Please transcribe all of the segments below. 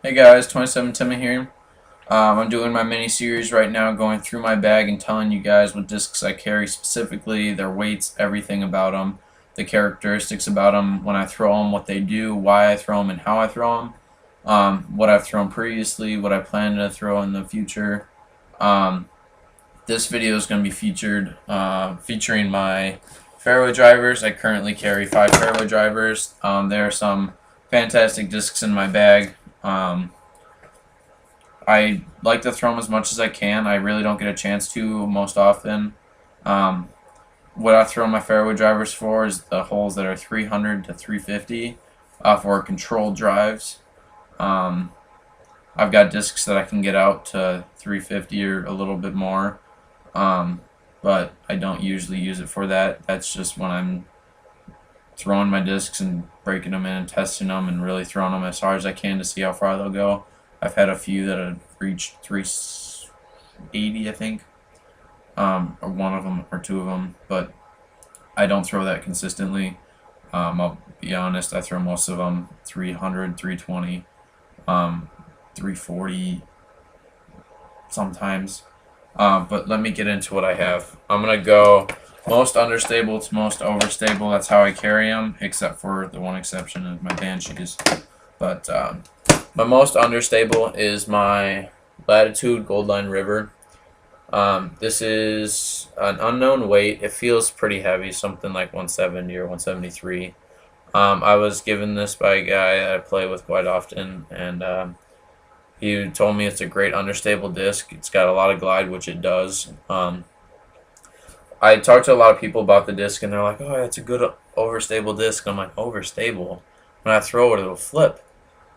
Hey guys, 27 Timmy here. I'm doing my mini series right now, going through my bag and telling you guys what discs I carry specifically, their weights, everything about them, the characteristics about them, when I throw them, what they do, why I throw them, and how I throw them, what I've thrown previously, what I plan to throw in the future. Um, this video is going to be featuring my fairway drivers. I currently carry 5 fairway drivers. There are some fantastic discs in my bag. I like to throw them as much as I can. I really don't get a chance to most often. Um, what I throw my fairway drivers for is the holes that are 300 to 350 for controlled drives. Um, I've got discs that I can get out to 350 or a little bit more, but I don't usually use it for that. That's just when I'm throwing my discs and breaking them in and testing them and really throwing them as hard as I can to see how far they'll go. I've had a few that have reached 380, I think, or one of them or two of them, but I don't throw that consistently. I'll be honest, I throw most of them 300, 320, 340 sometimes. But let me get into what I have. I'm going to go most understable to most overstable. That's how I carry them, except for the one exception of my banshees. But my most understable is my Latitude Goldline River. This is an unknown weight. It feels pretty heavy, something like 170 or 173. I was given this by a guy that I play with quite often, and he told me it's a great understable disc. It's got a lot of glide, which it does. I talked to a lot of people about the disc, and they're like, "Oh, it's a good overstable disc." I'm like, "Overstable? When I throw it, it'll flip."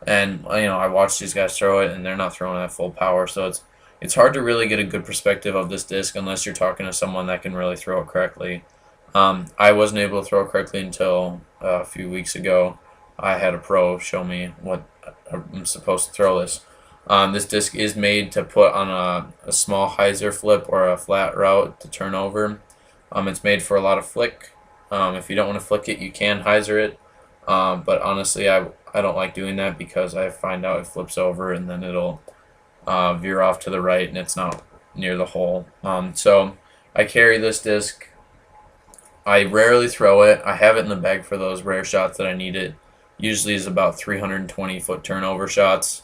And I watch these guys throw it, and they're not throwing at full power, so it's hard to really get a good perspective of this disc unless you're talking to someone that can really throw it correctly. I wasn't able to throw it correctly until a few weeks ago. I had a pro show me what I'm supposed to throw this. This disc is made to put on a small hyzer flip or a flat route to turn over. It's made for a lot of flick. If you don't want to flick it, you can hyzer it. But honestly, I don't like doing that because I find out it flips over and then it'll veer off to the right and it's not near the hole. So I carry this disc. I rarely throw it. I have it in the bag for those rare shots that I need it. Usually is about 320-foot turnover shots.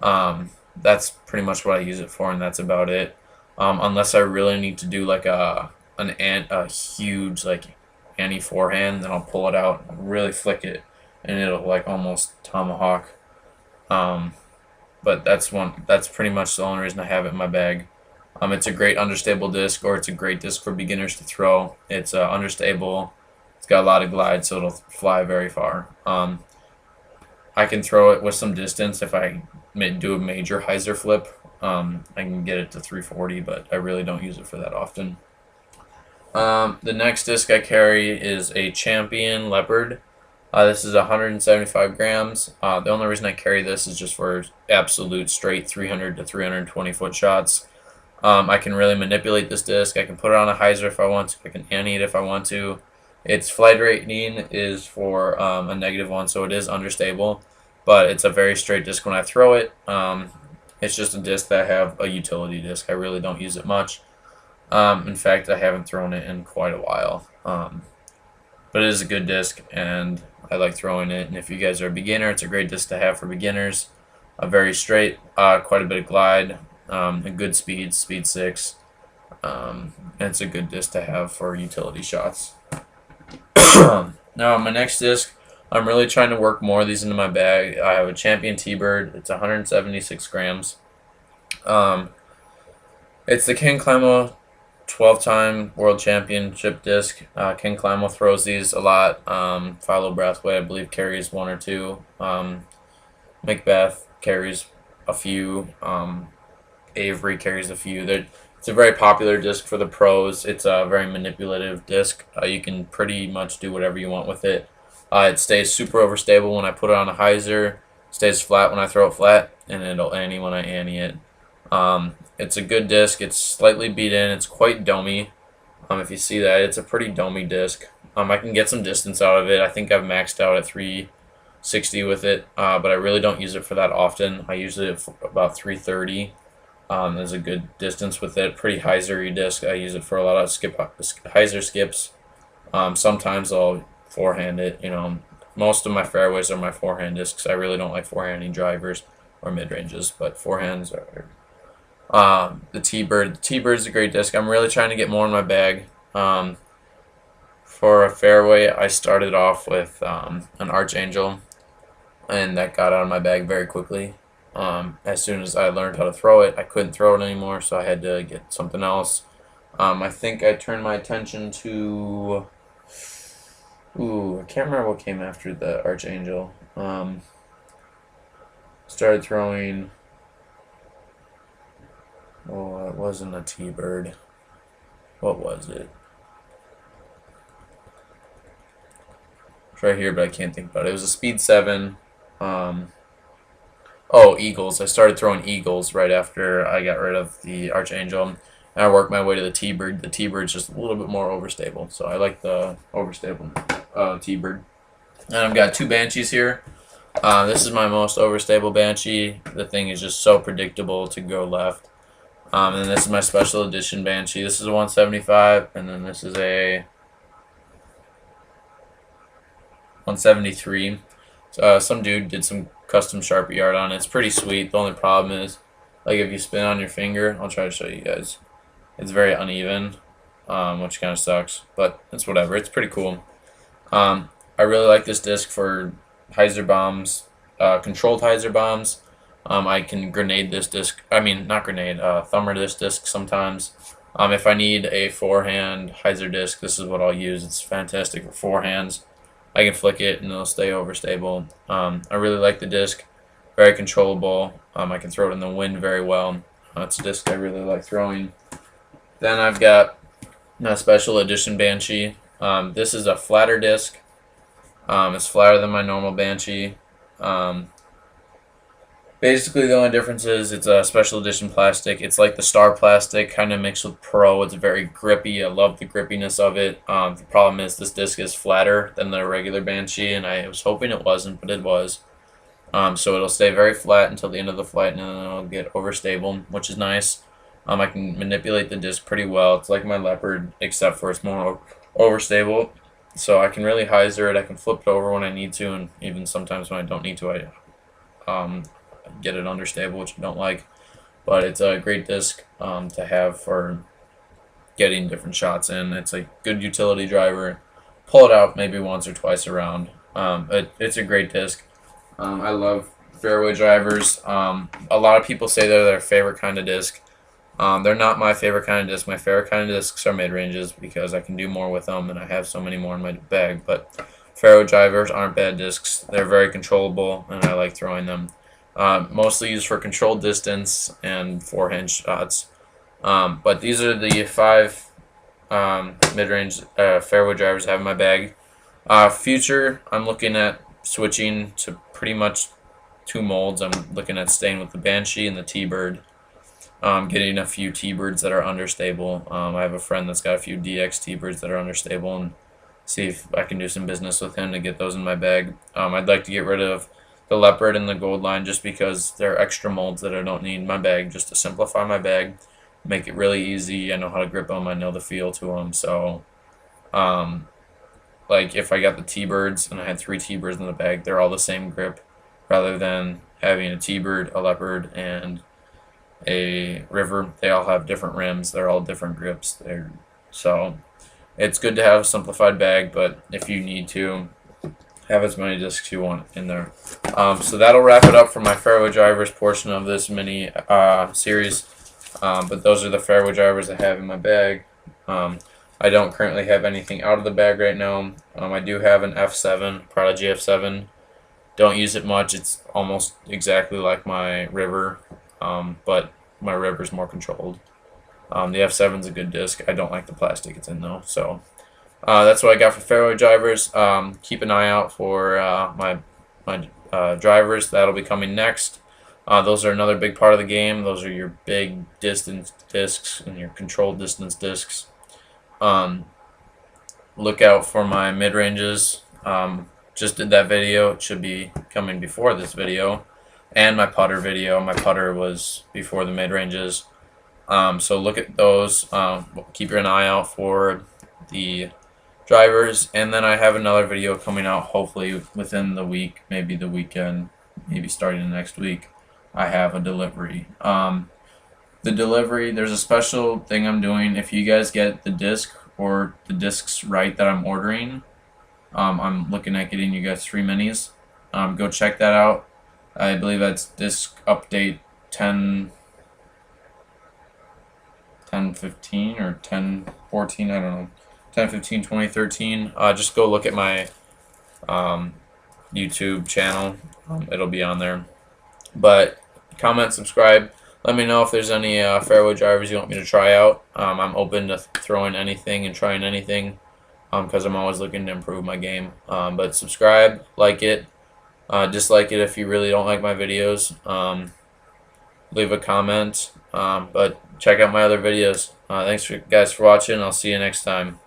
That's pretty much what I use it for, and that's about it. Unless I really need to do like a huge like anti forehand, then I'll pull it out, really flick it, and it'll like almost tomahawk. But that's pretty much the only reason I have it in my bag. It's a great understable disc, or it's a great disc for beginners to throw. It's understable. It's got a lot of glide, so it'll fly very far. I can throw it with some distance if I do a major hyzer flip. I can get it to 340, but I really don't use it for that often. The next disc I carry is a Champion Leopard. This is 175 grams. The only reason I carry this is just for absolute straight 300 to 320 foot shots. I can really manipulate this disc. I can put it on a hyzer if I want to. I can ante it if I want to. Its flight rating is for a -1, so it is understable, but it's a very straight disc when I throw it. It's just a disc that I have a utility disc. I really don't use it much. In fact, I haven't thrown it in quite a while. But it is a good disc, and I like throwing it. And if you guys are a beginner, it's a great disc to have for beginners. A very straight, quite a bit of glide, a good speed 6. And it's a good disc to have for utility shots. Now, my next disc, I'm really trying to work more of these into my bag. I have a Champion tbird. It's 176 grams. It's the Ken Climo 12-time world championship disc. Ken Climo throws these a lot. Philo Brathwaite, I believe, carries one or two. Macbeth carries a few. Avery carries a few. It's a very popular disc for the pros. It's a very manipulative disc. You can pretty much do whatever you want with it. It stays super overstable when I put it on a hyzer. Stays flat when I throw it flat, and it'll ante when I ante it. It's a good disc. It's slightly beat in. It's quite domey. If you see that, it's a pretty domey disc. I can get some distance out of it. I think I've maxed out at 60 with it, but I really don't use it for that often. I use it for about 330. Is a good distance with it. Pretty hyzer-y disc. I use it for a lot of hyzer skips. Sometimes I'll forehand it. Most of my fairways are my forehand discs. I really don't like forehanding drivers or mid ranges, but forehands are. The tbird. The tbird is a great disc. I'm really trying to get more in my bag. For a fairway, I started off with an archangel, and that got out of my bag very quickly. As soon as I learned how to throw it, I couldn't throw it anymore, so I had to get something else. I think I turned my attention to. Ooh, I can't remember what came after the archangel. Started throwing. Oh, it wasn't a T-bird. What was it? It's right here, but I can't think about it. It was a speed 7. Oh, eagles. I started throwing eagles right after I got rid of the archangel. And I worked my way to the T-bird. The T-bird's just a little bit more overstable, so I like the overstable T-bird. And I've got 2 banshees here. This is my most overstable banshee. The thing is just so predictable to go left. And then this is my special edition banshee. This is a 175, and then this is a 173. Some dude did some custom Sharpie art on it. It's pretty sweet. The only problem is, like, if you spin on your finger, I'll try to show you guys. It's very uneven, which kind of sucks, but it's whatever. It's pretty cool. I really like this disc for hyzer bombs, controlled hyzer bombs. I can grenade this disc. I mean, not grenade, thumber this disc sometimes. If I need a forehand hyzer disc, this is what I'll use. It's fantastic for forehands. I can flick it and it'll stay overstable. I really like the disc. Very controllable. I can throw it in the wind very well. It's a disc I really like throwing. Then I've got a special edition banshee. This is a flatter disc. It's flatter than my normal banshee. Basically, the only difference is it's a special edition plastic. It's like the Star plastic, kind of mixed with Pro. It's very grippy. I love the grippiness of it. The problem is this disc is flatter than the regular banshee, and I was hoping it wasn't, but it was. So it'll stay very flat until the end of the flight, and then it'll get overstable, which is nice. I can manipulate the disc pretty well. It's like my leopard, except for it's more overstable. So I can really hyzer it. I can flip it over when I need to, and even sometimes when I don't need to, I get it understable, which I don't like. But it's a great disc to have for getting different shots in. It's a good utility driver. Pull it out maybe once or twice around. It's a great disc. I love fairway drivers. A lot of people say they're their favorite kind of disc. They're not my favorite kind of disc. My favorite kind of discs are mid-ranges because I can do more with them and I have so many more in my bag. But fairway drivers aren't bad discs. They're very controllable and I like throwing them. Mostly used for controlled distance and forehand shots. But these are the 5 mid-range fairway drivers I have in my bag. Future, I'm looking at switching to pretty much 2 molds. I'm looking at staying with the banshee and the T-bird. Getting a few T-birds that are understable. I have a friend that's got a few DX T-birds that are understable, and see if I can do some business with him to get those in my bag. I'd like to get rid of the leopard and the gold line just because they're extra molds that I don't need in my bag, just to simplify my bag, make it really easy. I know how to grip them. I know the feel to them. So, like if I got the T-birds and I had 3 T-birds in the bag, they're all the same grip, rather than having a T-bird, a leopard, and a river. They all have different rims. They're all different grips. So it's good to have a simplified bag, but if you need to, have as many discs you want in there. So that'll wrap it up for my fairway drivers portion of this mini series. But those are the fairway drivers I have in my bag. I don't currently have anything out of the bag right now. I do have an F7, Prodigy F7. Don't use it much. It's almost exactly like my river. But my river's more controlled. The F7's a good disc. I don't like the plastic it's in though. So that's what I got for fairway drivers. Keep an eye out for my drivers. That'll be coming next. Those are another big part of the game. Those are your big distance discs and your controlled distance discs. Look out for my mid-ranges. just did that video. It should be coming before this video, and my putter video. My putter was before the mid ranges. So look at those. Keep an eye out for the drivers, and then I have another video coming out hopefully within the week, maybe the weekend, maybe starting next week. I have a delivery. The delivery, there's a special thing I'm doing. If you guys get the disc or the discs right that I'm ordering, I'm looking at getting you guys 3 minis. Go check that out. I believe that's disc update 1015 or 1014, I don't know. 1015 2013. Just go look at my YouTube channel. It'll be on there. But comment, subscribe. Let me know if there's any fairway drivers you want me to try out. I'm open to throwing anything and trying anything because I'm always looking to improve my game. But subscribe, like it, dislike it if you really don't like my videos. Leave a comment. But check out my other videos. Thanks guys for watching. I'll see you next time.